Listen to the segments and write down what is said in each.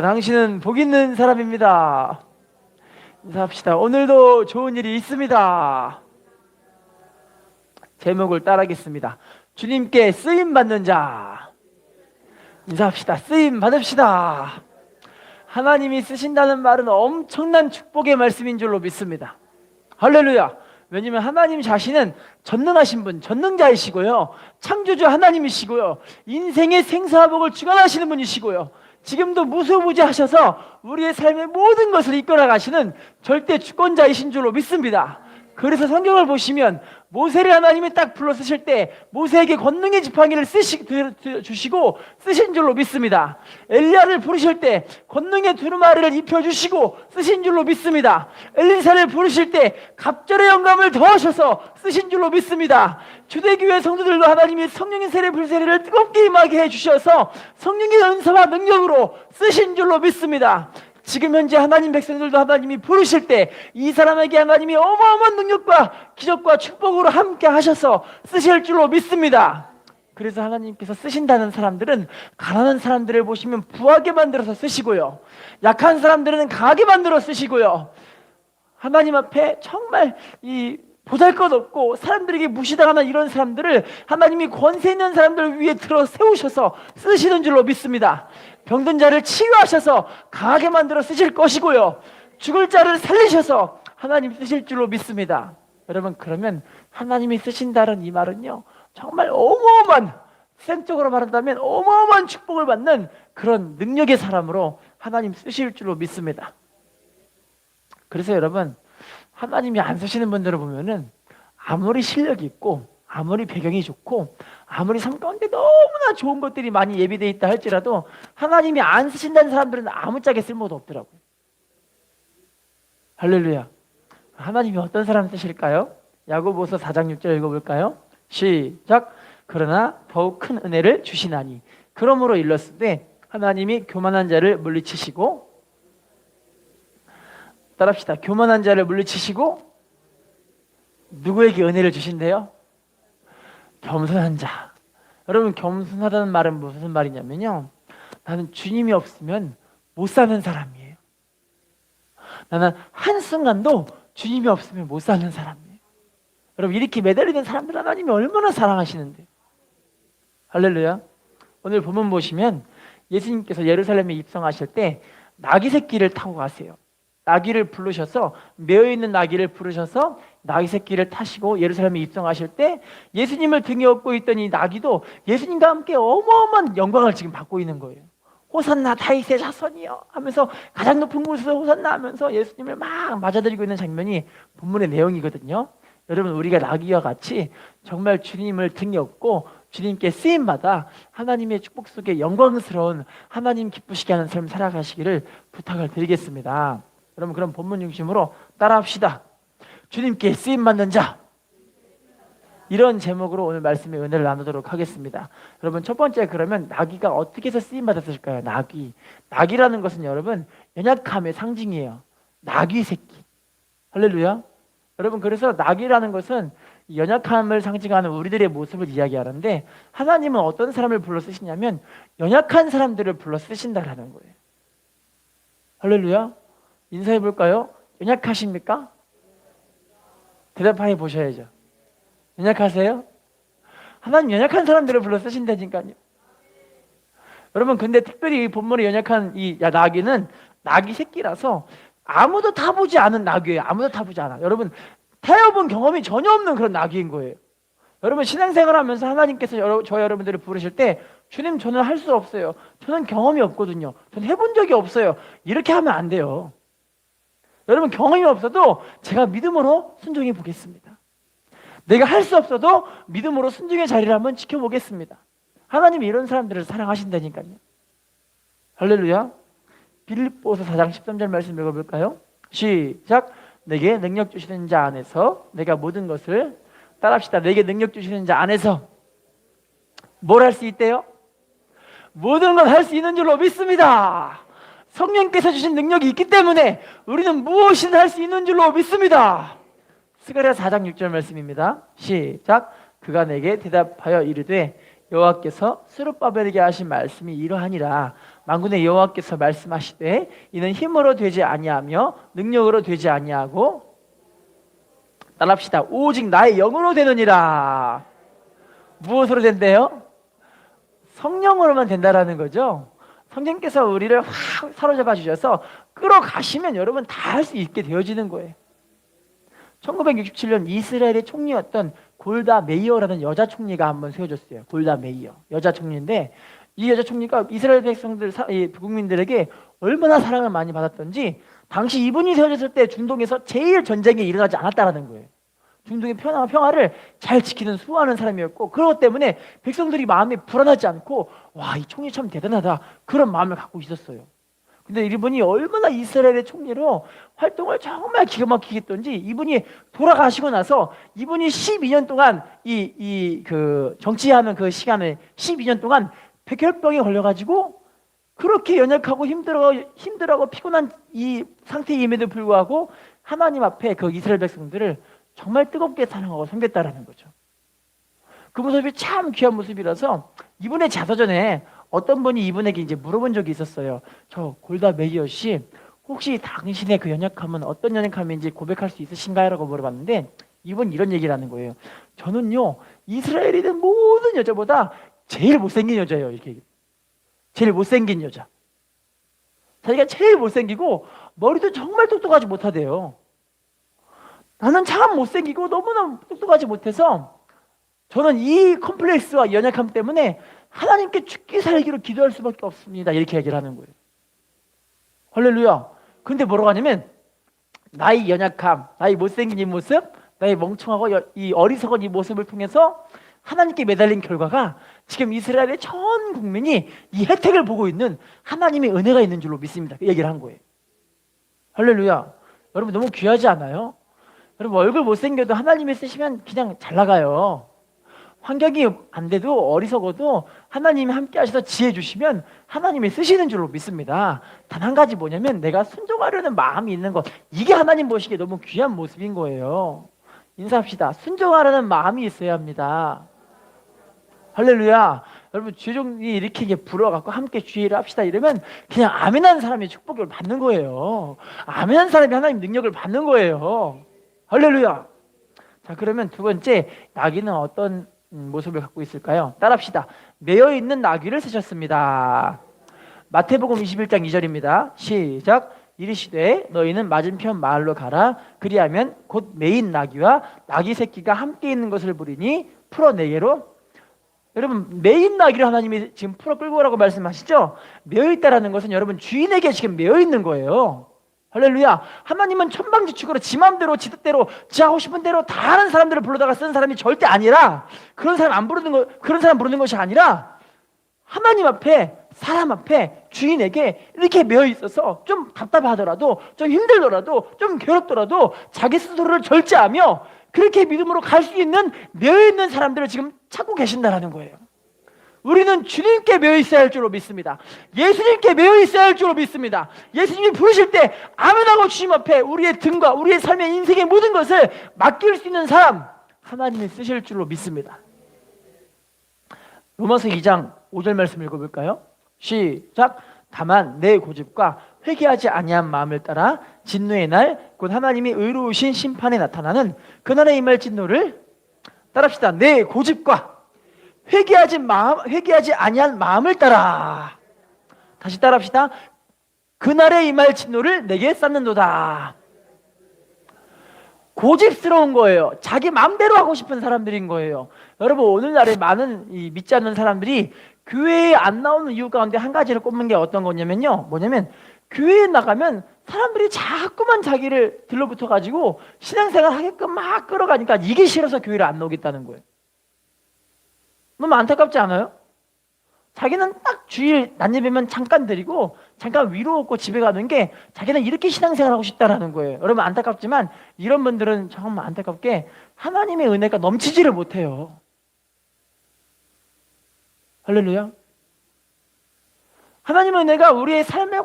당신은 복 있는 사람입니다. 인사합시다. 오늘도 좋은 일이 있습니다. 제목을 따라하겠습니다. 주님께 쓰임 받는 자. 인사합시다. 쓰임 받읍시다. 하나님이 쓰신다는 말은 엄청난 축복의 말씀인 줄로 믿습니다. 할렐루야. 왜냐하면 하나님 자신은 전능하신 분, 전능자이시고요, 창조주 하나님이시고요, 인생의 생사복을 주관하시는 분이시고요, 지금도 무소부지하셔서 우리의 삶의 모든 것을 이끌어 가시는 절대 주권자이신 줄로 믿습니다. 그래서 성경을 보시면 모세를 하나님이 딱 불러 쓰실 때 모세에게 권능의 지팡이를 주시고 쓰신 줄로 믿습니다. 엘리야를 부르실 때 권능의 두루마리를 입혀주시고 쓰신 줄로 믿습니다. 엘리사를 부르실 때 갑절의 영감을 더하셔서 쓰신 줄로 믿습니다. 주대교회 성도들도 하나님이 성령의 세례 불세례를 뜨겁게 임하게 해주셔서 성령의 은사와 능력으로 쓰신 줄로 믿습니다. 지금 현재 하나님 백성들도 하나님이 부르실 때 이 사람에게 하나님이 어마어마한 능력과 기적과 축복으로 함께 하셔서 쓰실 줄로 믿습니다. 그래서 하나님께서 쓰신다는 사람들은 가난한 사람들을 보시면 부하게 만들어서 쓰시고요, 약한 사람들은 강하게 만들어 쓰시고요, 하나님 앞에 정말 이 보잘것없고 사람들에게 무시당하는 이런 사람들을 하나님이 권세 있는 사람들 위에 들어 세우셔서 쓰시는 줄로 믿습니다. 병든 자를 치유하셔서 강하게 만들어 쓰실 것이고요, 죽을 자를 살리셔서 하나님 쓰실 줄로 믿습니다. 여러분, 그러면 하나님이 쓰신다는 이 말은요, 정말 어마어마한, 세상적으로 말한다면 어마어마한 축복을 받는 그런 능력의 사람으로 하나님 쓰실 줄로 믿습니다. 그래서 여러분, 하나님이 안 쓰시는 분들을 보면은 아무리 실력이 있고 아무리 배경이 좋고 아무리 삶 가운데 너무나 좋은 것들이 많이 예비되어 있다 할지라도 하나님이 안 쓰신다는 사람들은 아무짝에 쓸모도 없더라고요. 할렐루야. 하나님이 어떤 사람 쓰실까요? 야고보서 4장 6절 읽어볼까요? 시작. 그러나 더욱 큰 은혜를 주시나니 그러므로 일렀을 때 하나님이 교만한 자를 물리치시고, 따라합시다. 교만한 자를 물리치시고 누구에게 은혜를 주신대요? 겸손한 자. 여러분, 겸손하다는 말은 무슨 말이냐면요, 나는 주님이 없으면 못 사는 사람이에요. 나는 한순간도 주님이 없으면 못 사는 사람이에요. 여러분, 이렇게 매달리는 사람들 하나님이 얼마나 사랑하시는데. 할렐루야. 오늘 본문 보시면 예수님께서 예루살렘에 입성하실 때 나귀 새끼를 타고 가세요. 나귀를 부르셔서, 메어있는 나귀를 부르셔서 나귀 새끼를 타시고 예루살렘에 입성하실 때 예수님을 등에 업고 있던 이 나귀도 예수님과 함께 어마어마한 영광을 지금 받고 있는 거예요. 호산나 다윗의 자손이여 하면서 가장 높은 곳에서 호산나 하면서 예수님을 막 맞아들이고 있는 장면이 본문의 내용이거든요. 여러분, 우리가 나귀와 같이 정말 주님을 등에 업고 주님께 쓰임받아 하나님의 축복 속에 영광스러운, 하나님 기쁘시게 하는 삶을 살아가시기를 부탁을 드리겠습니다. 여러분, 그럼 본문 중심으로 따라합시다. 주님께 쓰임받는 자. 이런 제목으로 오늘 말씀의 은혜를 나누도록 하겠습니다. 여러분, 첫 번째, 그러면 나귀가 어떻게 해서 쓰임받았을까요? 나귀라는 것은 여러분 연약함의 상징이에요. 나귀 새끼. 할렐루야. 여러분, 그래서 나귀라는 것은 연약함을 상징하는 우리들의 모습을 이야기하는데, 하나님은 어떤 사람을 불러 쓰시냐면 연약한 사람들을 불러 쓰신다라는 거예요. 할렐루야. 인사해 볼까요? 연약하십니까? 대답해 보셔야죠. 연약하세요? 하나님 연약한 사람들을 불러 쓰신다니까요. 여러분, 근데 특별히 이 본문에 연약한 이 나귀는 나귀 새끼라서 아무도 타보지 않은 나귀예요. 아무도 타보지 않아. 여러분, 태워본 경험이 전혀 없는 그런 나귀인 거예요. 여러분, 신앙생활하면서 하나님께서 저 여러분들을 부르실 때, 주님, 저는 할 수 없어요. 저는 경험이 없거든요. 저는 해본 적이 없어요. 이렇게 하면 안 돼요. 여러분, 경험이 없어도 제가 믿음으로 순종해 보겠습니다. 내가 할 수 없어도 믿음으로 순종의 자리를 한번 지켜보겠습니다. 하나님이 이런 사람들을 사랑하신다니까요. 할렐루야. 빌립보서 4장 13절 말씀 읽어볼까요? 시작. 내게 능력 주시는 자 안에서 내가 모든 것을, 따라합시다. 내게 능력 주시는 자 안에서 뭘 할 수 있대요? 모든 걸 할 수 있는 줄로 믿습니다. 성령께서 주신 능력이 있기 때문에 우리는 무엇이든 할 수 있는 줄로 믿습니다. 스가랴 4장 6절 말씀입니다. 시작. 그가 내게 대답하여 이르되 여호와께서 스룹바벨에게 하신 말씀이 이러하니라. 만군의 여호와께서 말씀하시되 이는 힘으로 되지 아니하며 능력으로 되지 아니하고 따라합시다. 오직 나의 영으로 되느니라. 무엇으로 된대요? 성령으로만 된다라는 거죠. 성령께서 우리를 확 사로잡아 주셔서 끌어가시면 여러분 다 할 수 있게 되어지는 거예요. 1967년 이스라엘의 총리였던 골다 메이어라는 여자 총리가 한번 세워졌어요. 골다 메이어 여자 총리인데, 이 여자 총리가 이스라엘 백성들 국민들에게 얼마나 사랑을 많이 받았던지, 당시 이분이 세워졌을 때 중동에서 제일 전쟁이 일어나지 않았다라는 거예요. 중동의 평화를 잘 지키는 수호하는 사람이었고, 그것 때문에 백성들이 마음이 불안하지 않고 와, 이 총리 참 대단하다 그런 마음을 갖고 있었어요. 근데 이분이 얼마나 이스라엘의 총리로 활동을 정말 기가 막히게 했던지, 이분이 돌아가시고 나서 이분이 12년 동안 그 정치하는 그 시간에 12년 동안 백혈병에 걸려가지고 그렇게 연약하고 힘들어하고 피곤한 이 상태임에도 불구하고 하나님 앞에 그 이스라엘 백성들을 정말 뜨겁게 사랑하고 섬겼다라는 거죠. 그 모습이 참 귀한 모습이라서 이분의 자서전에 어떤 분이 이분에게 이제 물어본 적이 있었어요. 저 골다 메이어 씨, 혹시 당신의 그 연약함은 어떤 연약함인지 고백할 수 있으신가요? 라고 물어봤는데, 이분이 이런 얘기를 하는 거예요. 저는요, 이스라엘에 있는 모든 여자보다 제일 못생긴 여자예요. 이렇게 제일 못생긴 여자. 자기가 제일 못생기고 머리도 정말 똑똑하지 못하대요. 나는 참 못생기고 너무나 똑똑하지 못해서 저는 이 컴플렉스와 연약함 때문에 하나님께 죽기 살기로 기도할 수밖에 없습니다. 이렇게 얘기를 하는 거예요. 할렐루야. 근데 뭐라고 하냐면, 나의 연약함, 나의 못생긴 이 모습, 나의 멍청하고 이 어리석은 이 모습을 통해서 하나님께 매달린 결과가 지금 이스라엘의 전 국민이 이 혜택을 보고 있는 하나님의 은혜가 있는 줄로 믿습니다. 그 얘기를 한 거예요. 할렐루야. 여러분 너무 귀하지 않아요? 여러분 얼굴 못생겨도 하나님이 쓰시면 그냥 잘 나가요. 환경이 안 돼도 어리석어도 하나님이 함께 하셔서 지혜 주시면 하나님이 쓰시는 줄로 믿습니다. 단 한 가지 뭐냐면, 내가 순종하려는 마음이 있는 것, 이게 하나님 보시기에 너무 귀한 모습인 거예요. 인사합시다. 순종하려는 마음이 있어야 합니다. 할렐루야. 여러분 주종이 이렇게 불어갖고 함께 주의를 합시다 이러면 그냥 아멘하는 사람이 축복을 받는 거예요. 아멘하는 사람이 하나님 능력을 받는 거예요. 할렐루야. 자, 그러면 두 번째, 나귀는 어떤 모습을 갖고 있을까요? 따라합시다. 매여 있는 나귀를 쓰셨습니다. 마태복음 21장 2절입니다. 시작. 이르시되 너희는 맞은편 마을로 가라. 그리하면 곧 매인 나귀와 나귀 새끼가 함께 있는 것을 보리니 풀어 내게로. 여러분 매인 나귀를 하나님이 지금 풀어 끌고 오라고 말씀하시죠? 매여 있다라는 것은 여러분 주인에게 지금 매여 있는 거예요. 할렐루야. 하나님은 천방지축으로 지 마음대로 지 뜻대로 지 하고 싶은 대로 다 하는 사람들을 불러다가 쓰는 사람이 절대 아니라, 그런 사람 부르는 것이 아니라 하나님 앞에, 사람 앞에, 주인에게 이렇게 매여 있어서 좀 답답하더라도, 좀 힘들더라도, 좀 괴롭더라도 자기 스스로를 절제하며 그렇게 믿음으로 갈 수 있는 매여 있는 사람들을 지금 찾고 계신다라는 거예요. 우리는 주님께 매여 있어야 할 줄로 믿습니다. 예수님께 매여 있어야 할 줄로 믿습니다. 예수님이 부르실 때 아멘하고 주님 앞에 우리의 등과 우리의 삶의 인생의 모든 것을 맡길 수 있는 사람, 하나님이 쓰실 줄로 믿습니다. 로마서 2장 5절 말씀 읽어볼까요? 시작. 다만 내 고집과 회개하지 아니한 마음을 따라 진노의 날, 곧 하나님이 의로우신 심판에 나타나는 그날에 임할 진노를, 따라합시다. 내 고집과 회개하지 아니한 마음을 따라. 다시 따라합시다. 그날에 임할 진노를 내게 쌓는도다. 고집스러운 거예요. 자기 마음대로 하고 싶은 사람들인 거예요. 여러분 오늘날에 많은 믿지 않는 사람들이 교회에 안 나오는 이유 가운데 한 가지를 꼽는 게 어떤 거냐면요, 뭐냐면 교회에 나가면 사람들이 자꾸만 자기를 들러붙어 가지고 신앙생활 하게끔 막 끌어가니까 이게 싫어서 교회를 안 나오겠다는 거예요. 너무 안타깝지 않아요? 자기는 딱 주일 낮 예배면 잠깐 드리고 잠깐 위로 얻고 집에 가는 게 자기는 이렇게 신앙생활 하고 싶다라는 거예요. 여러분 안타깝지만 이런 분들은 정말 안타깝게 하나님의 은혜가 넘치지를 못해요. 할렐루야. 하나님의 은혜가 우리의 삶에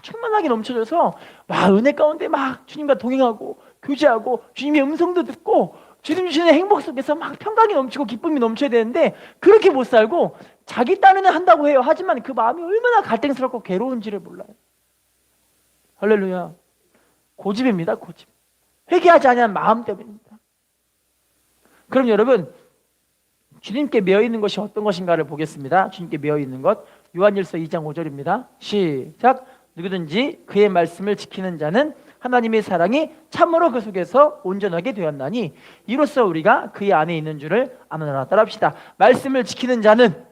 충만하게 넘쳐져서 은혜 가운데 막 주님과 동행하고 교제하고 주님의 음성도 듣고 주님 주시는 행복 속에서 막 평강이 넘치고 기쁨이 넘쳐야 되는데, 그렇게 못 살고 자기 딴에는 한다고 해요. 하지만 그 마음이 얼마나 갈등스럽고 괴로운지를 몰라요. 할렐루야. 고집입니다. 고집. 회개하지 않은 마음 때문입니다. 그럼 여러분, 주님께 매어있는 것이 어떤 것인가를 보겠습니다. 주님께 매어있는 것, 요한일서 2장 5절입니다. 시작. 누구든지 그의 말씀을 지키는 자는 하나님의 사랑이 참으로 그 속에서 온전하게 되었나니 이로써 우리가 그의 안에 있는 줄을 아노라. 따라합시다. 말씀을 지키는 자는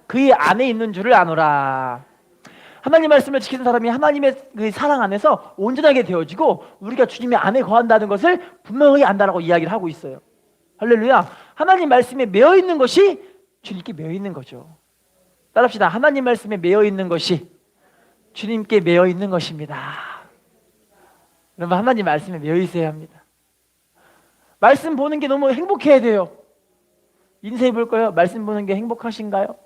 그의 안에 있는 줄을 아노라. 하나님 말씀을 지키는 사람이 하나님의 그 사랑 안에서 온전하게 되어지고 우리가 주님의 안에 거한다는 것을 분명히 안다라고 이야기를 하고 있어요. 할렐루야. 하나님 말씀에 매어 있는 것이 주님께 매어 있는 거죠. 따라합시다. 하나님 말씀에 매어 있는 것이 주님께 매어 있는 것입니다. 여러분, 하나님 말씀에 매어 있어야 합니다. 말씀 보는 게 너무 행복해야 돼요. 인사해 볼까요? 말씀 보는 게 행복하신가요?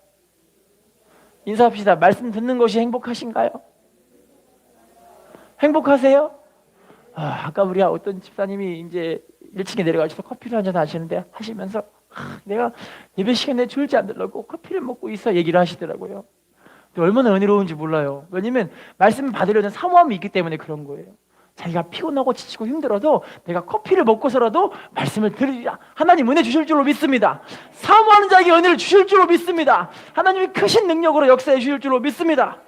인사합시다. 말씀 듣는 것이 행복하신가요? 행복하세요? 아까 우리 어떤 집사님이 이제 1층에 내려가셔서 커피를 한잔 하시는데 하시면서 내가 예배 시간에 졸지 않으려고 커피를 먹고 있어 얘기를 하시더라고요. 얼마나 은혜로운지 몰라요. 왜냐면 말씀을 받으려는 사모함이 있기 때문에 그런 거예요. 자기가 피곤하고 지치고 힘들어도 내가 커피를 먹고서라도 말씀을 들으리라. 하나님 은혜 주실 줄로 믿습니다. 사모하는 자에게 은혜를 주실 줄로 믿습니다. 하나님이 크신 능력으로 역사해 주실 줄로 믿습니다.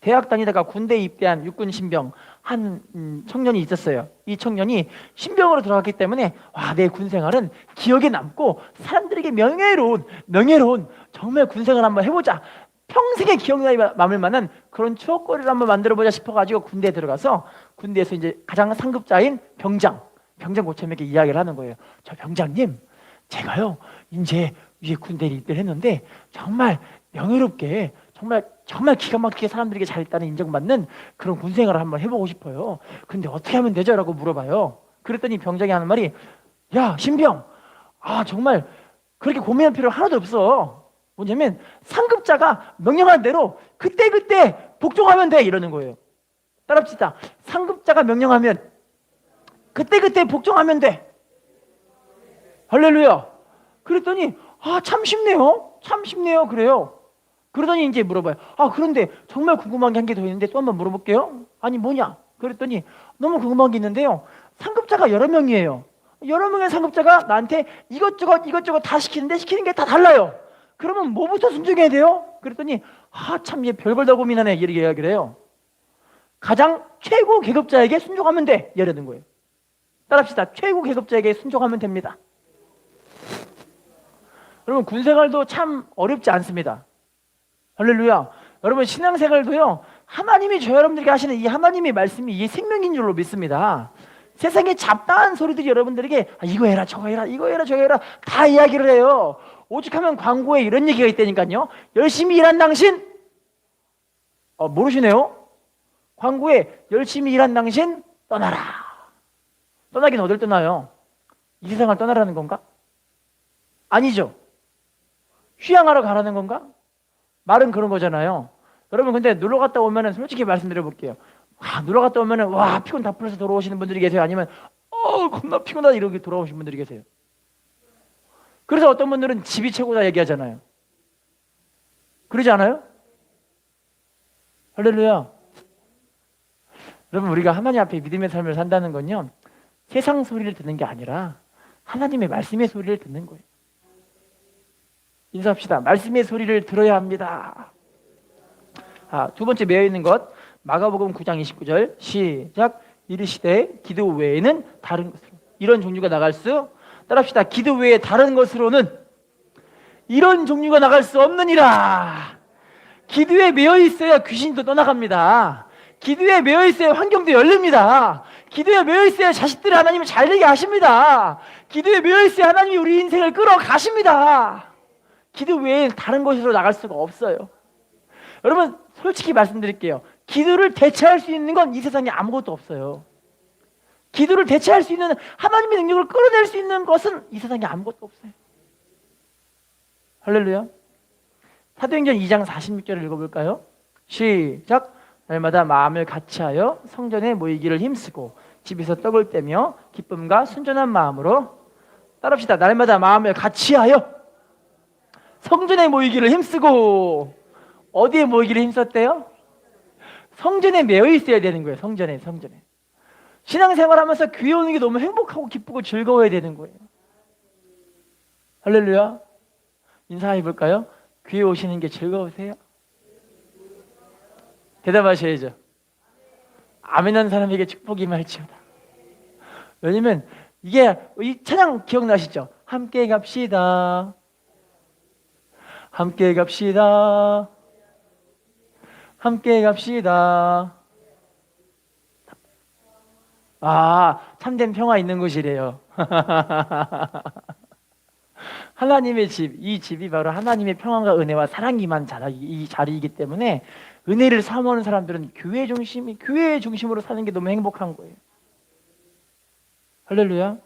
대학 다니다가 군대에 입대한 육군 신병 한 청년이 있었어요. 이 청년이 신병으로 들어갔기 때문에 내 군생활은 기억에 남고 사람들에게 명예로운 정말 군생활 한번 해보자, 평생에 기억나게 남을 만한 그런 추억거리를 한번 만들어보자 싶어가지고 군대에 들어가서 군대에서 이제 가장 상급자인 병장 고참에게 이야기를 하는 거예요. 저 병장님, 제가요 이제 위에 군대에 입대를 했는데 정말 명예롭게 정말 기가 막히게 사람들에게 잘했다는 인정받는 그런 군생활을 한번 해보고 싶어요. 근데 어떻게 하면 되죠? 라고 물어봐요. 그랬더니 병장이 하는 말이, 야 신병, 정말 그렇게 고민할 필요 하나도 없어. 뭐냐면 상급자가 명령한 대로 그때 복종하면 돼 이러는 거예요. 따라합시다. 상급자가 명령하면 그때 복종하면 돼. 할렐루야. 그랬더니 참 쉽네요 그래요. 그러더니 이제 물어봐요. 그런데 정말 궁금한 게 한 개 더 있는데 또 한번 물어볼게요. 아니 뭐냐? 그랬더니 너무 궁금한 게 있는데요. 상급자가 여러 명이에요. 여러 명의 상급자가 나한테 이것저것 다 시키는데 시키는 게 다 달라요. 그러면 뭐부터 순종해야 돼요? 그랬더니 참 얘 별걸 다 고민하네 이렇게 이야기를 해요. 가장 최고 계급자에게 순종하면 돼 이러는 거예요. 따라합시다. 최고 계급자에게 순종하면 됩니다. 여러분, 군생활도 참 어렵지 않습니다. 할렐루야. 여러분, 신앙생활도요, 하나님이 저 여러분들에게 하시는 이 하나님의 말씀이 이 생명인 줄로 믿습니다. 세상의 잡다한 소리들이 여러분들에게 이거 해라 저거 해라 이거 해라 저거 해라 다 이야기를 해요. 오죽하면 광고에 이런 얘기가 있다니까요. 열심히 일한 당신, 모르시네요. 광고에 열심히 일한 당신 떠나라. 떠나긴 어딜 떠나요? 이 세상을 떠나라는 건가? 아니죠. 휴양하러 가라는 건가? 말은 그런 거잖아요. 여러분, 근데 놀러 갔다 오면은 솔직히 말씀드려 볼게요. 놀러 갔다 오면은 피곤 다 풀어서 돌아오시는 분들이 계세요? 아니면 겁나 피곤하다 이렇게 돌아오신 분들이 계세요? 그래서 어떤 분들은 집이 최고다 얘기하잖아요. 그러지 않아요? 할렐루야. 여러분, 우리가 하나님 앞에 믿음의 삶을 산다는 건요, 세상 소리를 듣는 게 아니라 하나님의 말씀의 소리를 듣는 거예요. 인사합시다. 말씀의 소리를 들어야 합니다. 두 번째 매여 있는 것, 마가복음 9장 29절 시작. 이르시되 기도 외에는 다른 것으로, 이런 종류가 나갈 수, 따라합시다. 기도 외에 다른 것으로는 이런 종류가 나갈 수 없느니라. 기도에 매여 있어야 귀신도 떠나갑니다. 기도에 매여 있어야 환경도 열립니다. 기도에 매여 있어야 자식들이 하나님을 잘 되게 하십니다. 기도에 매여 있어야 하나님이 우리 인생을 끌어가십니다. 기도 외에 다른 곳으로 나갈 수가 없어요. 여러분, 솔직히 말씀드릴게요. 기도를 대체할 수 있는 건 이 세상에 아무것도 없어요. 기도를 대체할 수 있는, 하나님의 능력을 끌어낼 수 있는 것은 이 세상에 아무것도 없어요. 할렐루야. 사도행전 2장 46절을 읽어볼까요? 시작. 날마다 마음을 같이하여 성전에 모이기를 힘쓰고 집에서 떡을 떼며 기쁨과 순전한 마음으로, 따라합시다. 날마다 마음을 같이하여. 성전에 모이기를 힘쓰고 어디에 모이기를 힘썼대요? 성전에 매여 있어야 되는 거예요. 성전에. 신앙생활하면서 교회 오는 게 너무 행복하고 기쁘고 즐거워야 되는 거예요. 할렐루야. 인사해 볼까요? 교회 오시는 게 즐거우세요? 대답하셔야죠. 아멘하는 사람에게 축복이 임할지어다. 왜냐면 이게 이 찬양 기억나시죠? 함께 갑시다. 함께 갑시다. 함께 갑시다. 아, 참된 평화 있는 곳이래요. 하나님의 집, 이 집이 바로 하나님의 평안과 은혜와 사랑이만 이 자리이기 때문에 은혜를 사모하는 사람들은 교회 중심으로 사는 게 너무 행복한 거예요. 할렐루야.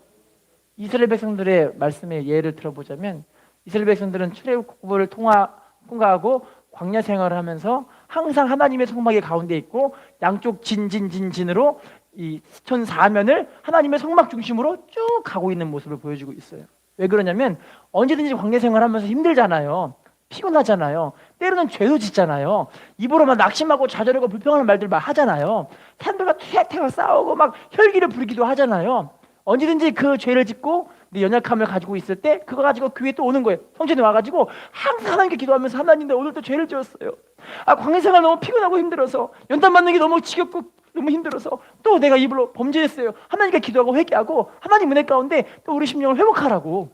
이스라엘 백성들의 말씀의 예를 들어보자면 이스라엘 백성들은 출애굽을 통과하고 광야 생활을 하면서 항상 하나님의 성막의 가운데 있고 양쪽 진으로 이 천 사면을 하나님의 성막 중심으로 쭉 가고 있는 모습을 보여주고 있어요. 왜 그러냐면 언제든지 광야 생활하면서 힘들잖아요. 피곤하잖아요. 때로는 죄도 짓잖아요. 입으로 막 낙심하고 좌절하고 불평하는 말들 막 하잖아요. 사람들과 태가 싸우고 막 혈기를 부리기도 하잖아요. 언제든지 그 죄를 짓고 내 연약함을 가지고 있을 때 그거 가지고 교회에 또 오는 거예요. 성전에 와가지고 항상 하나님께 기도하면서 하나님 나 오늘도 죄를 지었어요. 광야 생활 너무 피곤하고 힘들어서 연단 받는 게 너무 지겹고 너무 힘들어서 또 내가 입으로 범죄했어요. 하나님께 기도하고 회개하고 하나님 은혜 가운데 또 우리 심령을 회복하라고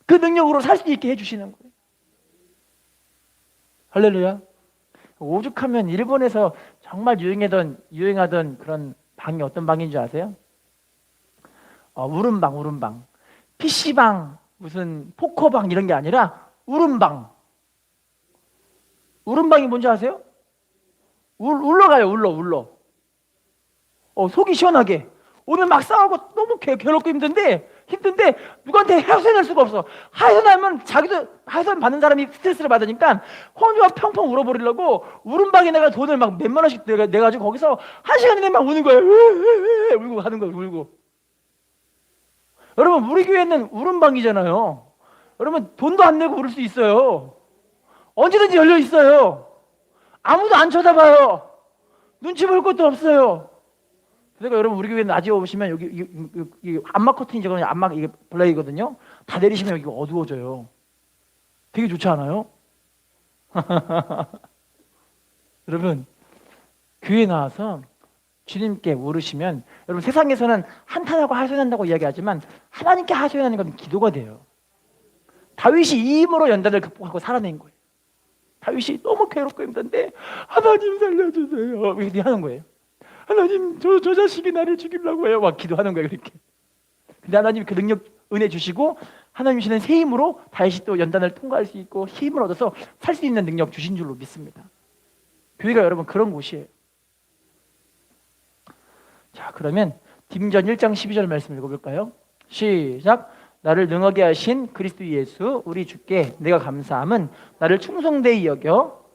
그 능력으로 살 수 있게 해주시는 거예요. 할렐루야. 오죽하면 일본에서 정말 유행하던 그런 방이 어떤 방인 줄 아세요? 울음방. PC방, 무슨 포커방 이런 게 아니라 울음방. 울음방이 뭔지 아세요? 울러가요, 울러. 속이 시원하게. 오늘 막 싸우고 너무 괴롭고 힘든데 누구한테 하소연할 수가 없어. 하소연하면 자기도 하소연 받는 사람이 스트레스를 받으니까 혼자 펑펑 울어버리려고 울음방에 내가 돈을 막 몇만 원씩 내가지고 거기서 한 시간 내내 막 우는 거예요. 울고 하는 거예요. 울고. 여러분 우리 교회는 울음방이잖아요. 여러분 돈도 안 내고 울을 수 있어요. 언제든지 열려 있어요. 아무도 안 쳐다봐요. 눈치 볼 것도 없어요. 그러니까 여러분 우리 교회는 낮에 오시면 여기 암막 커튼이 저거는 암막 이게 블레이거든요. 다 내리시면 여기 어두워져요. 되게 좋지 않아요? 여러분 교회에 나와서 주님께 물으시면 여러분 세상에서는 한탄하고 하소연한다고 이야기하지만 하나님께 하소연하는 건 기도가 돼요. 다윗이 이 힘으로 연단을 극복하고 살아낸 거예요. 다윗이 너무 괴롭고 힘든데 하나님 살려주세요 이렇게 하는 거예요. 하나님 저 자식이 나를 죽이려고 해요 막 기도하는 거예요. 그렇게. 근데 하나님 그 능력 은혜 주시고 하나님 주시는 새 힘으로 다윗이 또 연단을 통과할 수 있고 힘을 얻어서 살 수 있는 능력 주신 줄로 믿습니다. 교회가 여러분 그런 곳이에요. 자, 그러면 딩전 1장 12절 말씀 읽어볼까요? 시작. 나를 능하게 하신 그리스도 예수 우리 주께 내가 감사함은 나를 충성되이 여겨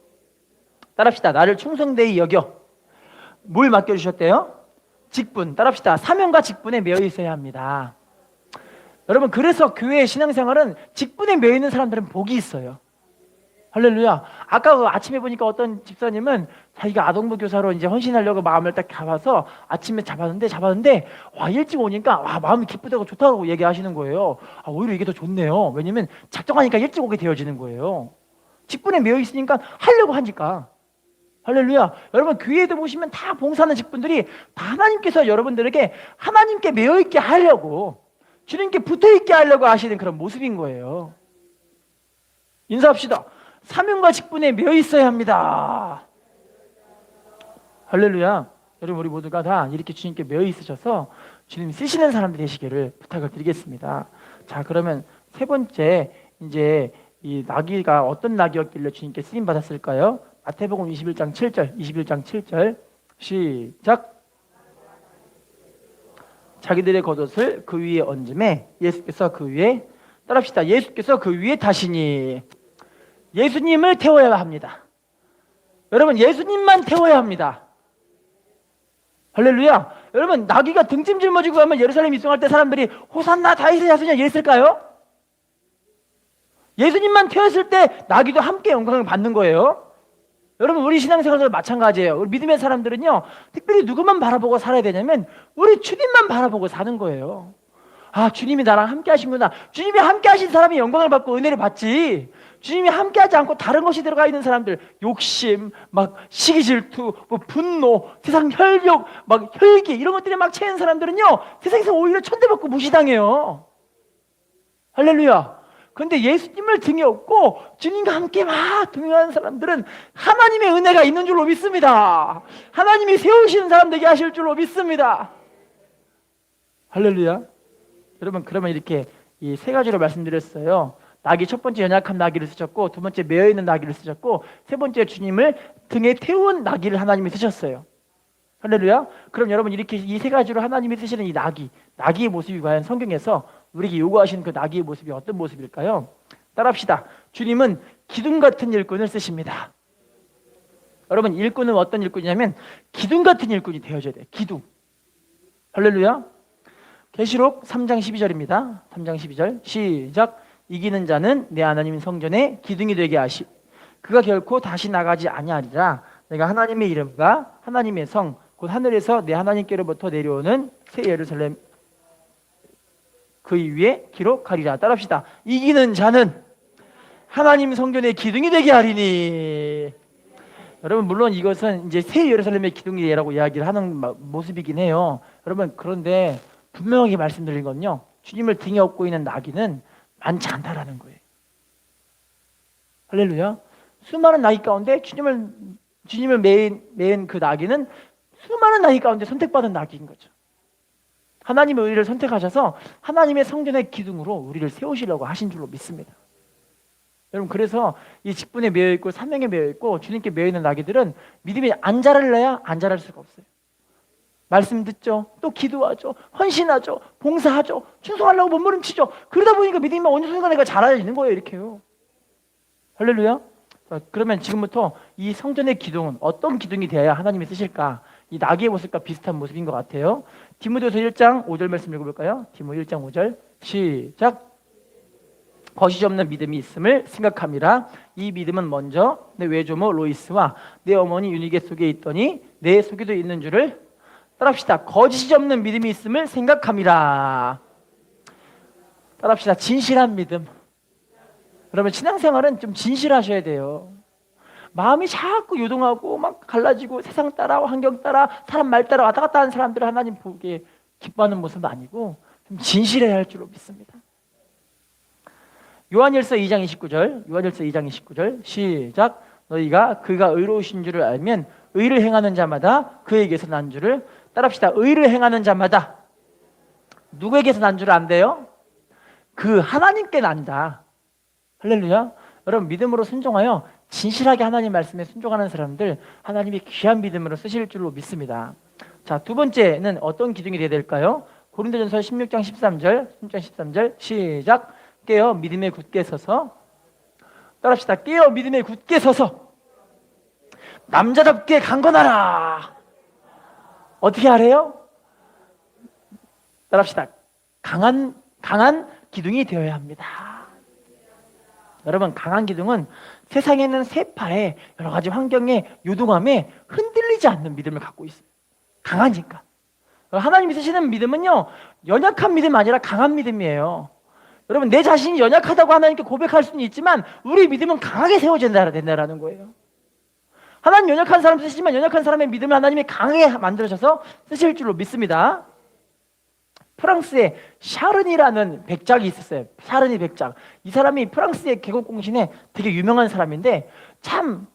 따라합시다. 나를 충성되이 여겨 뭘 맡겨주셨대요? 직분. 따라합시다. 사명과 직분에 매여 있어야 합니다. 여러분 그래서 교회의 신앙생활은 직분에 매여 있는 사람들은 복이 있어요. 할렐루야. 아까 그 아침에 보니까 어떤 집사님은 자기가 아동부 교사로 이제 헌신하려고 마음을 딱 잡아서 아침에 잡았는데 와 일찍 오니까 와 마음이 기쁘다고 좋다고 얘기하시는 거예요. 오히려 이게 더 좋네요. 왜냐면 작정하니까 일찍 오게 되어지는 거예요. 직분에 매여 있으니까 하려고 하니까. 할렐루야. 여러분 교회에도 보시면 다 봉사하는 직분들이 다 하나님께서 여러분들에게 하나님께 매여 있게 하려고 주님께 붙어 있게 하려고 하시는 그런 모습인 거예요. 인사합시다. 사명과 직분에 매여 있어야 합니다. 할렐루야. 여러분 우리 모두가 다 이렇게 주님께 매여 있으셔서 주님 쓰시는 사람들이 되시기를 부탁을 드리겠습니다. 자, 그러면 세 번째 이제 이 나귀가 어떤 나귀였길래 주님께 쓰임 받았을까요? 마태복음 21장 7절 시작. 자기들의 겉옷을 그 위에 얹음에 예수께서 그 위에 따라합시다. 예수께서 그 위에 타시니 예수님을 태워야 합니다. 여러분 예수님만 태워야 합니다. 할렐루야. 여러분 나귀가 등짐 짊어지고 가면 예루살렘 입성할 때 사람들이 호산나 다윗의 자손이야 이랬을까요? 예수님만 태웠을 때 나귀도 함께 영광을 받는 거예요. 여러분, 우리 신앙생활도 마찬가지예요. 우리 믿음의 사람들은요, 특별히 누구만 바라보고 살아야 되냐면 우리 주님만 바라보고 사는 거예요. 아, 주님이 나랑 함께 하신구나. 주님이 함께 하신 사람이 영광을 받고 은혜를 받지, 주님이 함께 하지 않고 다른 것이 들어가 있는 사람들, 욕심, 막 시기 질투, 뭐 분노, 세상 혈욕, 막 혈기, 이런 것들이 막 채인 사람들은요, 세상에서 오히려 천대받고 무시당해요. 할렐루야. 그런데 예수님을 등에 업고 주님과 함께 막 동행하는 사람들은 하나님의 은혜가 있는 줄로 믿습니다. 하나님이 세우시는 사람 되게 하실 줄로 믿습니다. 할렐루야. 여러분, 그러면 이렇게 이 세 가지로 말씀드렸어요. 나귀, 첫 번째 연약한 나귀를 쓰셨고, 두 번째 매여있는 나귀를 쓰셨고, 세 번째 주님을 등에 태운 나귀를 하나님이 쓰셨어요. 할렐루야. 그럼 여러분, 이렇게 이 세 가지로 하나님이 쓰시는 이 나귀의 모습이 과연 성경에서 우리에게 요구하시는 그 나귀의 모습이 어떤 모습일까요? 따라합시다. 주님은 기둥 같은 일꾼을 쓰십니다. 여러분, 일꾼은 어떤 일꾼이냐면 기둥 같은 일꾼이 되어줘야 돼요. 기둥. 할렐루야. 계시록 3장 12절입니다. 3장 12절 시작. 이기는 자는 내 하나님 성전에 기둥이 되게 하시, 그가 결코 다시 나가지 아니하리라. 내가 하나님의 이름과 하나님의 성 곧 하늘에서 내 하나님께로부터 내려오는 새 예루살렘 그 위에 기록하리라. 따라합시다. 이기는 자는 하나님 성전의 기둥이 되게 하리니. 여러분, 물론 이것은 이제 새 예루살렘의 기둥이라고 이야기를 하는 모습이긴 해요. 여러분, 그런데 분명하게 말씀드린 건요, 주님을 등에 업고 있는 나귀는 많지 않다라는 거예요. 할렐루야. 수많은 나귀 가운데 주님을 매인 그 나귀는 수많은 나귀 가운데 선택받은 나귀인 거죠. 하나님의 우리를 선택하셔서 하나님의 성전의 기둥으로 우리를 세우시려고 하신 줄로 믿습니다. 여러분, 그래서 이 직분에 매여 있고 사명에 매여 있고 주님께 매여 있는 나귀들은 믿음이 안 자랄래야 안 자랄 수가 없어요. 말씀 듣죠, 또 기도하죠, 헌신하죠, 봉사하죠, 충성하려고 몸부림치죠. 그러다 보니까 믿음이 어느 순간에 자라지는 거예요. 이렇게요. 할렐루야. 그러면 지금부터 이 성전의 기둥은 어떤 기둥이 되어야 하나님이 쓰실까? 이 나귀의 모습과 비슷한 모습인 것 같아요. 디모데후서 1장 5절 말씀 읽어볼까요? 디모 1장 5절 시작. 거짓 없는 믿음이 있음을 생각함이라. 이 믿음은 먼저 내 외조모 로이스와 내 어머니 유니게 속에 있더니 내 속에도 있는 줄을. 따라합시다. 거짓이 없는 믿음이 있음을 생각함이라. 따라합시다. 진실한 믿음. 여러분, 신앙생활은 좀 진실하셔야 돼요. 마음이 자꾸 요동하고 막 갈라지고 세상 따라 환경 따라 사람 말 따라 왔다 갔다 하는 사람들을 하나님 보기에 기뻐하는 모습은 아니고 좀 진실해야 할 줄로 믿습니다. 요한일서 2장 29절 시작. 너희가 그가 의로우신 줄을 알면 의를 행하는 자마다 그에게서 난 줄을. 따라합시다. 의를 행하는 자마다 누구에게서 난 줄 안대요? 그 하나님께 난다. 할렐루야. 여러분, 믿음으로 순종하여 진실하게 하나님 말씀에 순종하는 사람들 하나님이 귀한 믿음으로 쓰실 줄로 믿습니다. 자, 두 번째는 어떤 기둥이 되어야 될까요? 고린도전서 16장 13절 시작. 깨어 믿음에 굳게 서서. 따라합시다. 깨어 믿음에 굳게 서서 남자답게 강건하라. 어떻게 하래요? 따라합시다. 강한 기둥이 되어야 합니다. 여러분, 강한 기둥은 세상에 있는 세파에 여러 가지 환경에 요동함에 흔들리지 않는 믿음을 갖고 있어요. 강하니까. 하나님이 쓰시는 믿음은요, 연약한 믿음이 아니라 강한 믿음이에요. 여러분, 내 자신이 연약하다고 하나님께 고백할 수는 있지만 우리 믿음은 강하게 세워져야 된다는 거예요. 하나님 연약한 사람 쓰시지만 연약한 사람의 믿음을 하나님이 강하게 만들어셔서 쓰실 줄로 믿습니다. 프랑스에 샤른이라는 백작이 있었어요. 샤른이 백작. 이 사람이 프랑스의 개국공신에 되게 유명한 사람인데, 참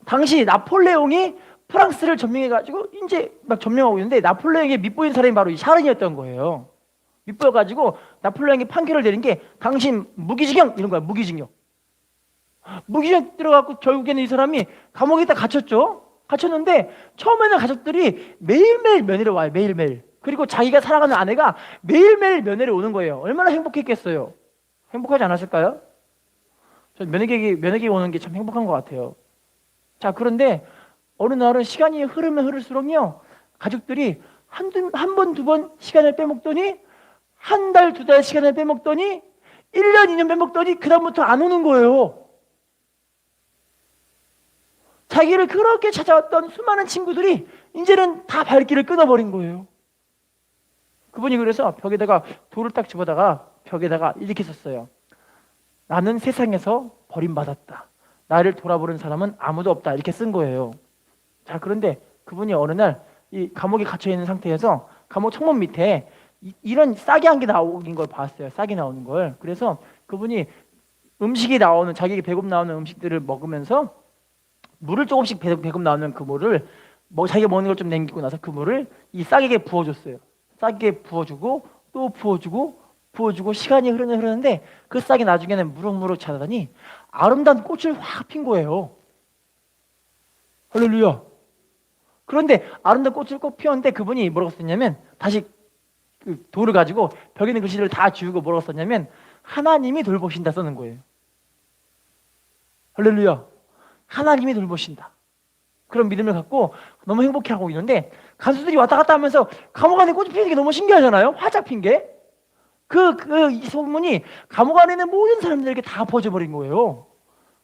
당시 나폴레옹이 프랑스를 점령해가지고 이제 막 점령하고 있는데 나폴레옹에 밑보인 사람이 바로 이 샤른이었던 거예요. 밑보여가지고 나폴레옹이 판결을 내린 게 당신 무기징역 이런 거야. 무기징역 들어가고 결국에는 이 사람이 감옥에 있다 갇혔죠. 갇혔는데 처음에는 가족들이 매일매일 면회를 와요. 매일매일. 그리고 자기가 사랑하는 아내가 매일매일 면회를 오는 거예요. 얼마나 행복했겠어요. 행복하지 않았을까요? 저 면회객이 오는 게 참 행복한 것 같아요. 자, 그런데 어느 날은 시간이 흐르면 흐를수록요, 가족들이 한 번, 두 번 시간을 빼먹더니 한 달, 두 달 시간을 빼먹더니 1년, 2년 빼먹더니 그다음부터 안 오는 거예요. 자기를 그렇게 찾아왔던 수많은 친구들이 이제는 다 발길을 끊어버린 거예요. 그분이 그래서 벽에다가 돌을 딱 집어다가 벽에다가 이렇게 썼어요. 나는 세상에서 버림받았다. 나를 돌아보는 사람은 아무도 없다. 이렇게 쓴 거예요. 자, 그런데 그분이 어느 날 이 감옥에 갇혀 있는 상태에서 감옥 창문 밑에 이런 싹이 한 개 나오는 걸 봤어요. 싹이 나오는 걸. 그래서 그분이 음식이 나오는, 자기에게 배급 나오는 음식들을 먹으면서 물을 조금씩 배급 나오는 그 물을 자기가 먹는 걸 좀 남기고 나서 그 물을 이 싹에게 부어줬어요. 싹에게 부어주고 또 부어주고 시간이 흐르는데 그 싹이 나중에는 무럭무럭 자라더니 아름다운 꽃을 확 핀 거예요. 할렐루야. 그런데 아름다운 꽃을 꼭 피웠는데 그분이 뭐라고 썼냐면, 다시 그 돌을 가지고 벽에 있는 글씨를 다 지우고 뭐라고 썼냐면, 하나님이 돌보신다 쓰는 거예요. 할렐루야. 하나님이 돌보신다. 그런 믿음을 갖고 너무 행복해하고 있는데, 간수들이 왔다 갔다 하면서 감옥 안에 꽃이 피는 게 너무 신기하잖아요. 활짝 핀 게. 이 소문이 감옥 안에 있는 모든 사람들에게 다 퍼져버린 거예요.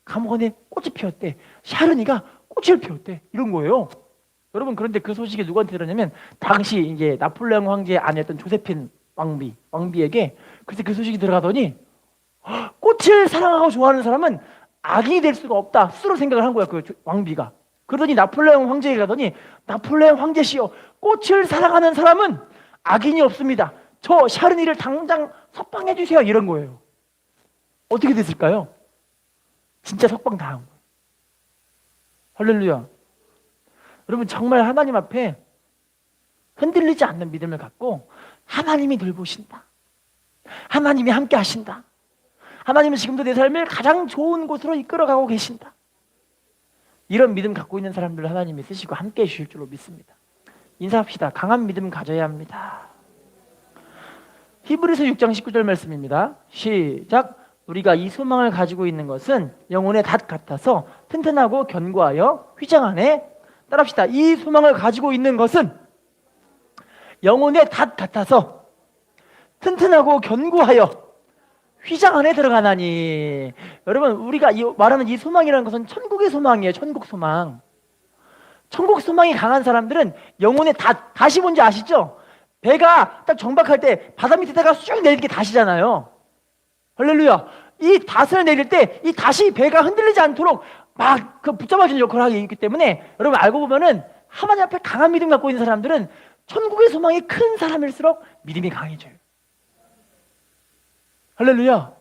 감옥 안에 꽃이 피었대. 샤르니가 꽃을 피웠대. 이런 거예요. 여러분, 그런데 그 소식이 누구한테 들었냐면, 당시 이제 나폴레옹 황제의 아내였던 조세핀 왕비에게. 그래서 그 소식이 들어가더니, 꽃을 사랑하고 좋아하는 사람은 악인이 될 수가 없다 스스로 생각을 한 거야, 그 왕비가. 그러더니 나폴레옹 황제에게 가더니, 나폴레옹 황제시여, 꽃을 사랑하는 사람은 악인이 없습니다. 저 샤르니를 당장 석방해 주세요. 이런 거예요. 어떻게 됐을까요? 진짜 석방 당한 거예요. 할렐루야. 여러분, 정말 하나님 앞에 흔들리지 않는 믿음을 갖고 하나님이 돌보신다. 하나님이 함께 하신다. 하나님은 지금도 내 삶을 가장 좋은 곳으로 이끌어가고 계신다. 이런 믿음 갖고 있는 사람들 하나님이 쓰시고 함께 해주실 줄로 믿습니다. 인사합시다. 강한 믿음 가져야 합니다. 히브리서 6장 19절 말씀입니다. 시작. 우리가 이 소망을 가지고 있는 것은 영혼의 닷 같아서 튼튼하고 견고하여 휘장 안에, 따라합시다. 이 소망을 가지고 있는 것은 영혼의 닷 같아서 튼튼하고 견고하여 휘장 안에 들어가나니. 여러분, 우리가 말하는 이 소망이라는 것은 천국의 소망이에요. 천국 소망. 천국 소망이 강한 사람들은 영혼의 닷이 뭔지 아시죠? 배가 딱 정박할 때 바다 밑에다가 쑥 내리는 게 닷이잖아요. 할렐루야. 이 닷을 내릴 때 이 닷이 배가 흔들리지 않도록 막 붙잡아주는 역할을 하기 있기 때문에, 여러분 알고 보면은 하나님 앞에 강한 믿음 갖고 있는 사람들은 천국의 소망이 큰 사람일수록 믿음이 강해져요. 할렐루야.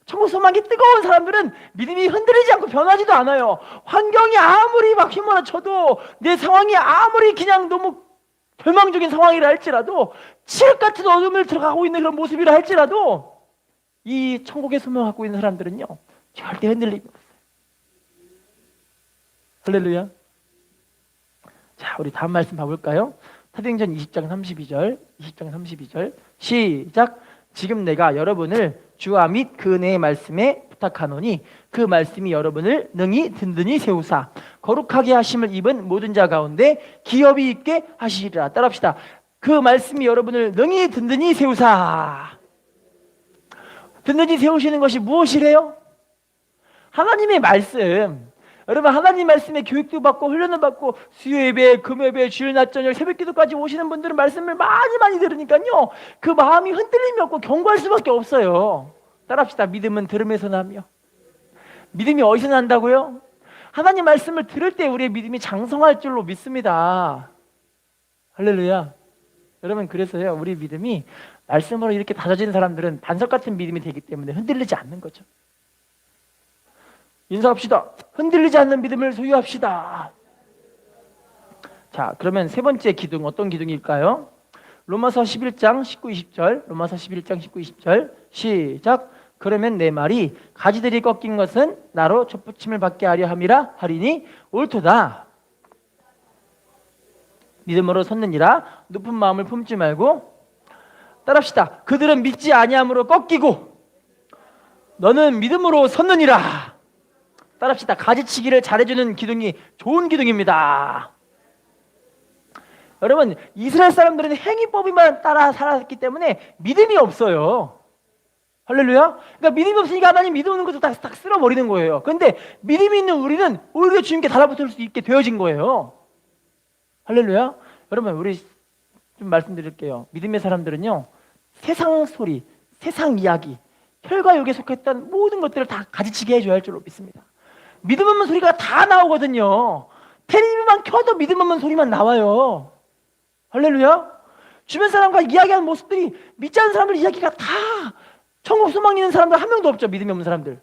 천국 소망이 뜨거운 사람들은 믿음이 흔들리지 않고 변하지도 않아요. 환경이 아무리 막 휘몰아쳐도, 내 상황이 아무리 그냥 너무 절망적인 상황이라 할지라도, 칠흑 같은 어둠을 들어가고 있는 그런 모습이라 할지라도, 이 천국의 소망을 갖고 있는 사람들은요 절대 흔들림이 없어요. 할렐루야. 자, 우리 다음 말씀 봐볼까요? 사도행전 20장 32절 시작. 지금 내가 여러분을 주와 및 그 은혜의 말씀에 부탁하노니 그 말씀이 여러분을 능히 든든히 세우사 거룩하게 하심을 입은 모든 자 가운데 기업이 있게 하시리라. 따라합시다. 그 말씀이 여러분을 능히 든든히 세우사. 든든히 세우시는 것이 무엇이래요? 하나님의 말씀. 여러분, 하나님 말씀에 교육도 받고 훈련도 받고 수요 예배, 금 예배, 주일 낮 저녁 새벽 기도까지 오시는 분들은 말씀을 많이 들으니까요 그 마음이 흔들림이 없고 견고할 수밖에 없어요. 따라합시다. 믿음은 들음에서 나며. 믿음이 어디서 난다고요? 하나님 말씀을 들을 때 우리의 믿음이 장성할 줄로 믿습니다. 할렐루야. 여러분, 그래서요 우리 믿음이 말씀으로 이렇게 다져진 사람들은 반석 같은 믿음이 되기 때문에 흔들리지 않는 거죠. 인사합시다. 흔들리지 않는 믿음을 소유합시다. 자, 그러면 세 번째 기둥, 어떤 기둥일까요? 로마서 11장 19, 20절. 로마서 11장 19, 20절 시작. 그러면 내 말이 가지들이 꺾인 것은 나로 촛붙임을 받게 하려 함이라 하리니 옳도다. 믿음으로 섰느니라. 높은 마음을 품지 말고. 따라합시다. 그들은 믿지 아니함으로 꺾이고 너는 믿음으로 섰느니라. 따라합시다. 가지치기를 잘해주는 기둥이 좋은 기둥입니다. 여러분, 이스라엘 사람들은 행위법에만 따라 살았기 때문에 믿음이 없어요. 할렐루야. 그러니까 믿음이 없으니까 하나님 믿음 없는 것도 다 쓸어버리는 거예요. 그런데 믿음이 있는 우리는 오히려 주님께 달라붙을 수 있게 되어진 거예요. 할렐루야. 여러분 우리 좀 말씀드릴게요. 믿음의 사람들은요, 세상 소리, 세상 이야기, 혈과 육에 속했던 모든 것들을 다 가지치게 해줘야 할 줄로 믿습니다. 믿음 없는 소리가 다 나오거든요. 텔레비만 켜도 믿음 없는 소리만 나와요. 할렐루야. 주변 사람과 이야기하는 모습들이 믿지 않는 사람들 이야기가 다 천국 소망 있는 사람들 한 명도 없죠. 믿음이 없는 사람들.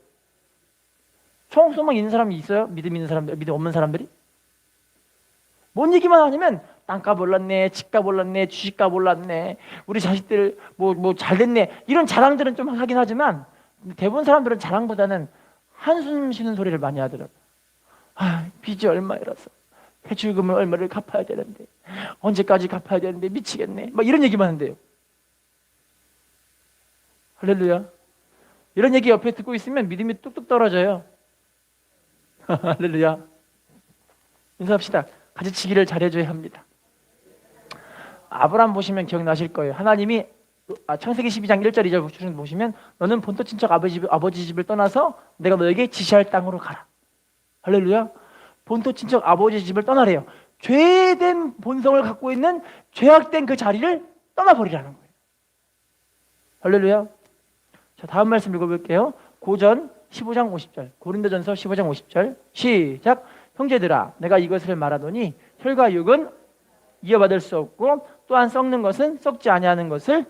천국 소망 있는 사람이 있어요? 믿음 있는 사람들, 믿음 없는 사람들이? 뭔 얘기만 하냐면 땅값 올랐네, 집값 올랐네, 주식값 올랐네, 우리 자식들 뭐 잘 됐네, 이런 자랑들은 좀 하긴 하지만 대부분 사람들은 자랑보다는 한숨 쉬는 소리를 많이 하더라고요. 아, 빚이 얼마이라서 대출금을 얼마를 갚아야 되는데, 언제까지 갚아야 되는데 미치겠네, 막 이런 얘기만 하는데요. 할렐루야. 이런 얘기 옆에 듣고 있으면 믿음이 뚝뚝 떨어져요. 할렐루야. 인사합시다. 같이 지기를 잘해줘야 합니다. 아브라함 보시면 기억나실 거예요. 하나님이 창세기 12장 1절 2절 보시면 너는 본토 친척 아버지 집을 떠나서 내가 너에게 지시할 땅으로 가라. 할렐루야. 본토 친척 아버지 집을 떠나래요. 죄된 본성을 갖고 있는 죄악된 그 자리를 떠나버리라는 거예요. 할렐루야. 자, 다음 말씀 읽어볼게요. 고전 15장 50절, 고린도전서 15장 50절 시작. 형제들아, 내가 이것을 말하노니 혈과 육은 이어받을 수 없고 또한 썩는 것은 썩지 아니하는 것을,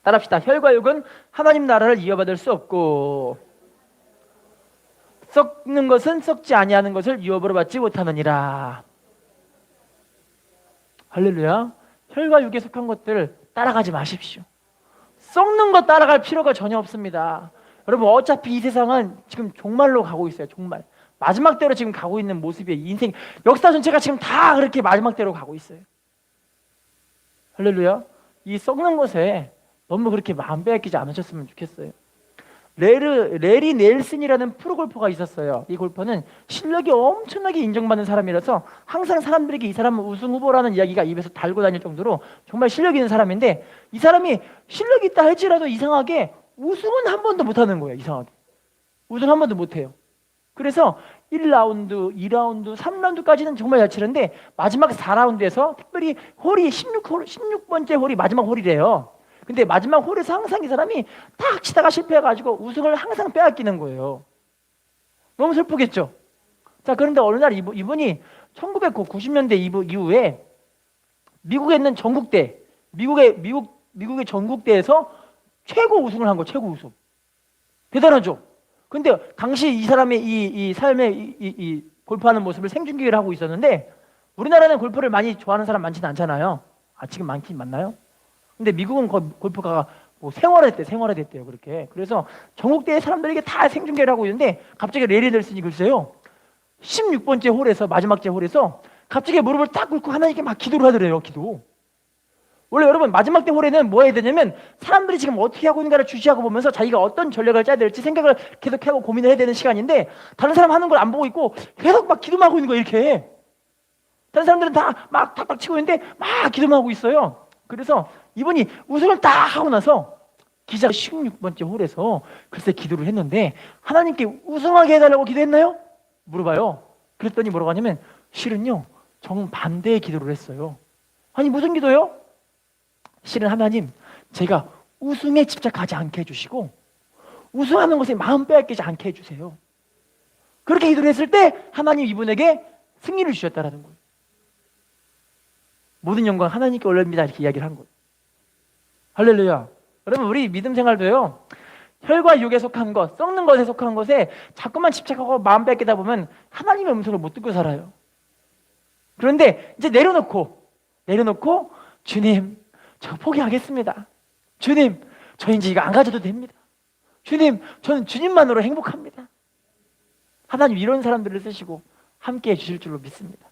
따라합시다. 혈과 육은 하나님 나라를 이어받을 수 없고 썩는 것은 썩지 아니하는 것을 유업으로 받지 못하느니라. 할렐루야. 혈과 육에 속한 것들 따라가지 마십시오. 썩는 것 따라갈 필요가 전혀 없습니다. 여러분 어차피 이 세상은 지금 종말로 가고 있어요. 종말. 마지막 때로 지금 가고 있는 모습이에요. 인생 역사 전체가 지금 다 그렇게 마지막 때로 가고 있어요. 할렐루야. 이 썩는 것에 너무 그렇게 마음 빼앗기지 않으셨으면 좋겠어요. 레리 넬슨이라는 프로골퍼가 있었어요. 이 골퍼는 실력이 엄청나게 인정받는 사람이라서 항상 사람들에게 이 사람은 우승 후보라는 이야기가 입에서 달고 다닐 정도로 정말 실력 있는 사람인데, 이 사람이 실력이 있다 할지라도 이상하게 우승은 한 번도 못하는 거예요. 이상하게 우승 한 번도 못해요. 그래서 1라운드, 2라운드, 3라운드까지는 정말 잘 치는데 마지막 4라운드에서 특별히 홀이 16번째 홀이 마지막 홀이래요. 근데 마지막 홀에서 항상 이 사람이 딱 치다가 실패해가지고 우승을 항상 빼앗기는 거예요. 너무 슬프겠죠? 자, 그런데 어느 날 이분이 1990년대 이후에 미국에 있는 전국대, 미국의 전국대에서 최고 우승을 한 거예요. 최고 우승. 대단하죠? 근데 당시 이 사람의 이 삶의 이 골프하는 모습을 생중계를 하고 있었는데, 우리나라는 골프를 많이 좋아하는 사람 많지는 않잖아요. 지금 많긴 많나요? 근데 미국은 골프가 뭐 생활화됐대요. 그렇게. 그래서 전국대의 사람들에게 다 생중계를 하고 있는데 갑자기 레리 넬슨이 글쎄요, 16번째 홀에서 마지막째 홀에서 갑자기 무릎을 딱 꿇고 하나님께 막 기도를 하더래요. 기도. 원래 여러분 마지막 때 홀에는 뭐 해야 되냐면 사람들이 지금 어떻게 하고 있는가를 주시하고 보면서 자기가 어떤 전략을 짜야 될지 생각을 계속하고 고민을 해야 되는 시간인데, 다른 사람 하는 걸 안 보고 있고 계속 막 기도만 하고 있는 거예요. 이렇게. 다른 사람들은 다 막 탁탁 치고 있는데 막 기도만 하고 있어요. 그래서 이분이 우승을 딱 하고 나서 기자가 16번째 홀에서 글쎄 기도를 했는데, 하나님께 우승하게 해달라고 기도했나요? 물어봐요. 그랬더니 뭐라고 하냐면 실은요, 정반대의 기도를 했어요. 아니 무슨 기도요? 실은 하나님, 제가 우승에 집착하지 않게 해주시고 우승하는 것에 마음 빼앗기지 않게 해주세요. 그렇게 기도를 했을 때 하나님 이분에게 승리를 주셨다라는 거예요. 모든 영광 하나님께 올립니다. 이렇게 이야기를 한 거예요. 할렐루야. 여러분 우리 믿음 생활도요, 혈과 육에 속한 것, 썩는 것에 속한 것에 자꾸만 집착하고 마음 뺏기다 보면 하나님의 음성을 못 듣고 살아요. 그런데 이제 내려놓고 주님, 저 포기하겠습니다. 주님, 저 이제 이거 안 가져도 됩니다. 주님, 저는 주님만으로 행복합니다. 하나님 이런 사람들을 쓰시고 함께 해주실 줄로 믿습니다.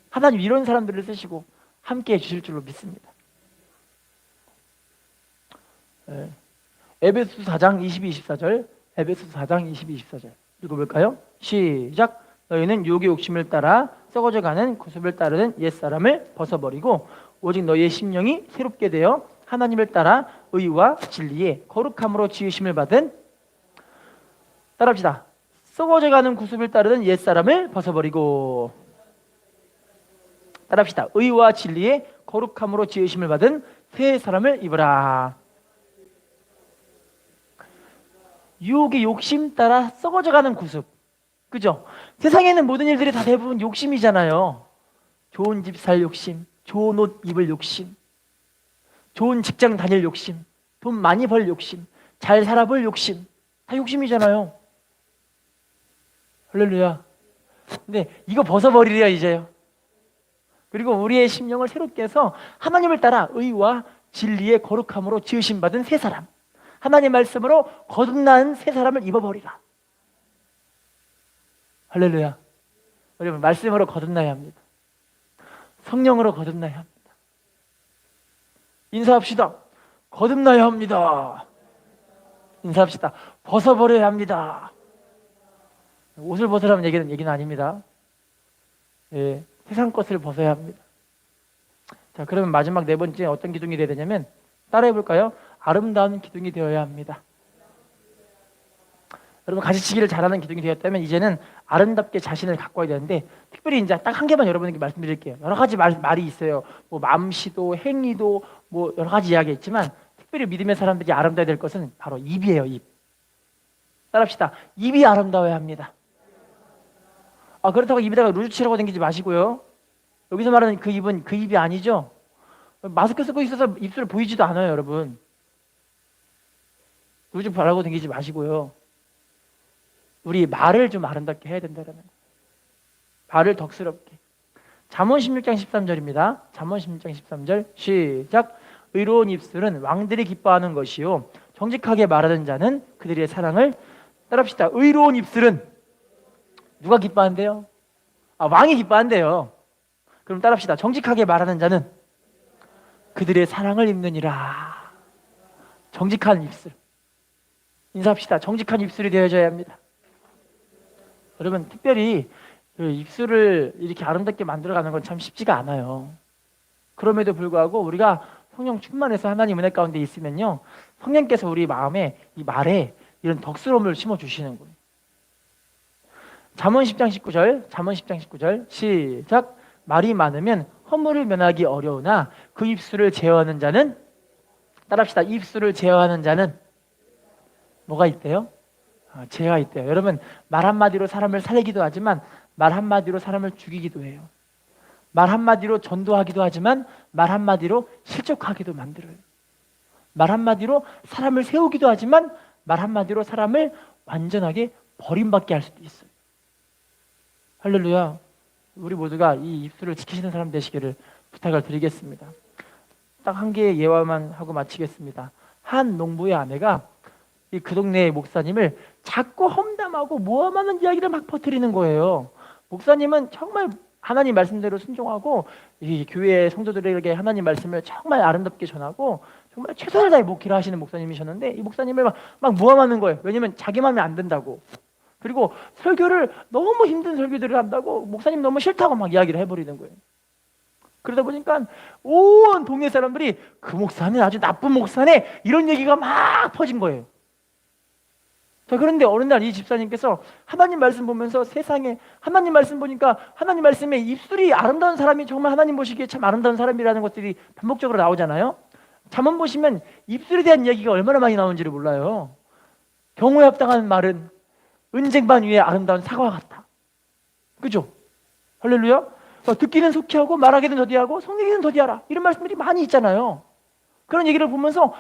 하나님 이런 사람들을 쓰시고 함께 해주실 줄로 믿습니다. 에베소서 4장 22, 24절, 에베소서 4장 22, 24절 읽어볼까요? 시작. 너희는 육의 욕심을 따라 썩어져가는 구습을 따르는 옛사람을 벗어버리고 오직 너희의 심령이 새롭게 되어 하나님을 따라 의와 진리의 거룩함으로 지으심을 받은, 따라합시다. 썩어져가는 구습을 따르는 옛사람을 벗어버리고, 따라합시다. 의와 진리의 거룩함으로 지으심을 받은 새 사람을 입으라. 유혹의 욕심 따라 썩어져가는 구습, 그죠? 세상에 있는 모든 일들이 다 대부분 욕심이잖아요. 좋은 집 살 욕심, 좋은 옷 입을 욕심, 좋은 직장 다닐 욕심, 돈 많이 벌 욕심, 잘 살아볼 욕심, 다 욕심이잖아요. 할렐루야. 근데 이거 벗어버리래요, 이제요. 그리고 우리의 심령을 새롭게 해서 하나님을 따라 의와 진리의 거룩함으로 지으심 받은 새 사람, 하나님 말씀으로 거듭난 새 사람을 입어버리라. 할렐루야. 여러분, 말씀으로 거듭나야 합니다. 성령으로 거듭나야 합니다. 인사합시다. 거듭나야 합니다. 인사합시다. 벗어버려야 합니다. 옷을 벗으라는 얘기는 아닙니다. 예, 세상 것을 벗어야 합니다. 자, 그러면 마지막 네 번째 어떤 기둥이 되어야 되냐면, 따라해 볼까요? 아름다운 기둥이 되어야 합니다. 여러분, 가지치기를 잘하는 기둥이 되었다면 이제는 아름답게 자신을 가꿔야 되는데, 특별히 이제 딱 한 개만 여러분에게 말씀드릴게요. 여러 가지 말이 있어요. 뭐 맘시도, 행위도, 뭐 여러 가지 이야기가 있지만, 특별히 믿음의 사람들이 아름다워야 될 것은 바로 입이에요. 입. 따라합시다. 입이 아름다워야 합니다. 그렇다고 입에다가 루즈 칠하고 다니지 마시고요. 여기서 말하는 그 입은 그 입이 아니죠. 마스크 쓰고 있어서 입술 보이지도 않아요, 여러분. 루즈 바르고 다니지 마시고요. 우리 말을 좀 아름답게 해야 된다라는 거예요. 말을 덕스럽게. 잠언 16장 13절입니다. 잠언 16장 13절 시작. 의로운 입술은 왕들이 기뻐하는 것이요, 정직하게 말하는 자는 그들의 사랑을, 따라합시다. 의로운 입술은 누가 기뻐한대요? 왕이 기뻐한대요. 그럼 따라합시다. 정직하게 말하는 자는 그들의 사랑을 입느니라. 정직한 입술. 인사합시다. 정직한 입술이 되어져야 합니다. 여러분, 특별히 입술을 이렇게 아름답게 만들어가는 건 참 쉽지가 않아요. 그럼에도 불구하고 우리가 성령 충만해서 하나님 은혜 가운데 있으면요, 성령께서 우리 마음에, 이 말에 이런 덕스러움을 심어주시는 거예요. 잠언 10장 19절, 잠언 10장 19절 시작. 말이 많으면 허물을 면하기 어려우나 그 입술을 제어하는 자는, 따라합시다. 입술을 제어하는 자는 뭐가 있대요? 제어가 있대요. 여러분, 말 한마디로 사람을 살리기도 하지만 말 한마디로 사람을 죽이기도 해요. 말 한마디로 전도하기도 하지만 말 한마디로 실족하기도 만들어요. 말 한마디로 사람을 세우기도 하지만 말 한마디로 사람을 완전하게 버림받게 할 수도 있어요. 할렐루야. 우리 모두가 이 입술을 지키시는 사람 되시기를 부탁을 드리겠습니다. 딱 한 개의 예화만 하고 마치겠습니다. 한 농부의 아내가 그 동네의 목사님을 자꾸 험담하고 모함하는 이야기를 막 퍼뜨리는 거예요. 목사님은 정말 하나님 말씀대로 순종하고 이 교회 성도들에게 하나님 말씀을 정말 아름답게 전하고 정말 최선을 다해 목회를 하시는 목사님이셨는데, 이 목사님을 막 모함하는 거예요. 왜냐면 자기 마음에 안 든다고. 그리고 설교를 너무 힘든 설교들을 한다고, 목사님 너무 싫다고 막 이야기를 해버리는 거예요. 그러다 보니까 온 동네 사람들이 그 목사는 아주 나쁜 목사네, 이런 얘기가 막 퍼진 거예요. 자, 그런데 어느 날 이 집사님께서 하나님 말씀 보면서, 세상에 하나님 말씀 보니까 하나님 말씀에 입술이 아름다운 사람이 정말 하나님 보시기에 참 아름다운 사람이라는 것들이 반복적으로 나오잖아요. 잠언 보시면 입술에 대한 이야기가 얼마나 많이 나오는지를 몰라요. 경호에 합당한 말은 은쟁반 위에 아름다운 사과 같다. 그죠? 할렐루야. 듣기는 속히 하고 말하기는 더디하고 속이기는 더디하라, 이런 말씀들이 많이 있잖아요. 그런 얘기를 보면서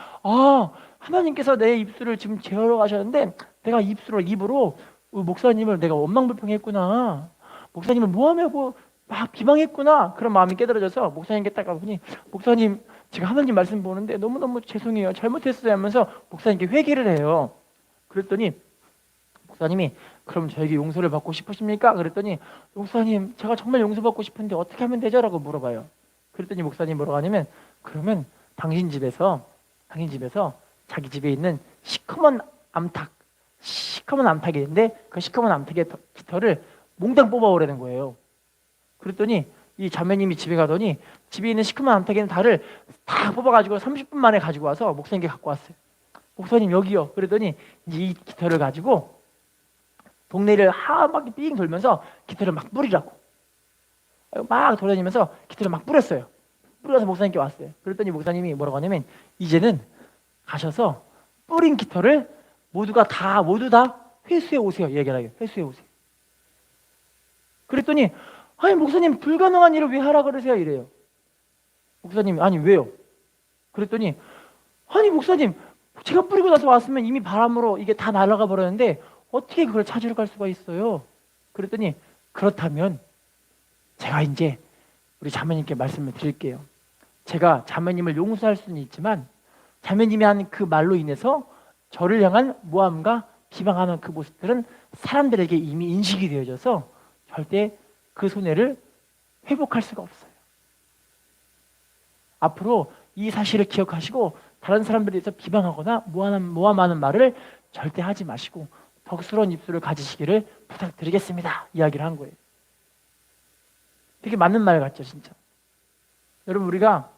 하나님께서 내 입술을 지금 제어하러 가셨는데 내가 입으로 목사님을 내가 원망불평했구나, 목사님을 모함하고 막 비방했구나, 그런 마음이 깨달아져서 목사님께 딱 가보니, 목사님 제가 하나님 말씀 보는데 너무너무 죄송해요, 잘못했어요 하면서 목사님께 회개를 해요. 그랬더니 목사님이, 그럼 저에게 용서를 받고 싶으십니까? 그랬더니, 목사님 제가 정말 용서받고 싶은데 어떻게 하면 되죠? 라고 물어봐요. 그랬더니 목사님이 뭐라고 하냐면, 그러면 당신 집에서 자기 집에 있는 시커먼 암탉이 있는데 그 시커먼 암탉의 깃털을 몽땅 뽑아오라는 거예요. 그랬더니 이 자매님이 집에 가더니 집에 있는 시커먼 암탉이는 닭을 다 뽑아가지고 30분 만에 가지고 와서 목사님께 갖고 왔어요. 목사님 여기요. 그랬더니 이제 이 깃털을 가지고 동네를 한 바퀴 삥 돌면서 깃털을 막 뿌리라고 막 돌아다니면서 깃털을 막 뿌렸어요. 뿌려서 목사님께 왔어요. 그랬더니 목사님이 뭐라고 하냐면 이제는 가셔서 뿌린 깃털을 모두 다 회수해 오세요. 얘기를 하게 회수해 오세요. 그랬더니 아니 목사님 불가능한 일을 왜 하라 그러세요? 이래요. 목사님이 아니 왜요? 그랬더니 아니 목사님 제가 뿌리고 나서 왔으면 이미 바람으로 이게 다 날아가 버렸는데 어떻게 그걸 찾으러 갈 수가 있어요? 그랬더니 그렇다면 제가 이제 우리 자매님께 말씀을 드릴게요. 제가 자매님을 용서할 수는 있지만 자매님이 한 그 말로 인해서 저를 향한 모함과 비방하는 그 모습들은 사람들에게 이미 인식이 되어져서 절대 그 손해를 회복할 수가 없어요. 앞으로 이 사실을 기억하시고 다른 사람들에 대해서 비방하거나 모함하는 말을 절대 하지 마시고 덕스러운 입술을 가지시기를 부탁드리겠습니다. 이야기를 한 거예요. 되게 맞는 말 같죠, 진짜. 여러분 우리가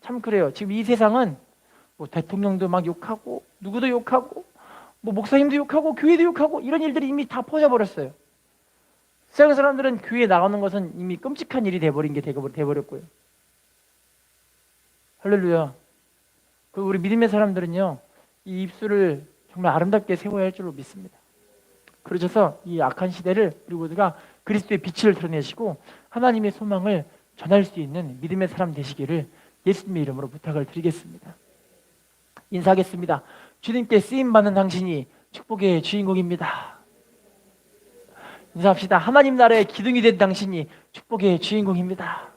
참 그래요. 지금 이 세상은 뭐 대통령도 막 욕하고 누구도 욕하고 뭐 목사님도 욕하고 교회도 욕하고 이런 일들이 이미 다 퍼져버렸어요. 세상 사람들은 교회에 나가는 것은 이미 끔찍한 일이 돼버린 게 돼버렸고요. 할렐루야. 그 우리 믿음의 사람들은요 이 입술을 정말 아름답게 세워야 할 줄로 믿습니다. 그러셔서 이 악한 시대를 우리 모두가 그리스도의 빛을 드러내시고 하나님의 소망을 전할 수 있는 믿음의 사람 되시기를 예수님의 이름으로 부탁을 드리겠습니다. 인사하겠습니다. 주님께 쓰임받는 당신이 축복의 주인공입니다. 인사합시다. 하나님 나라의 기둥이 된 당신이 축복의 주인공입니다.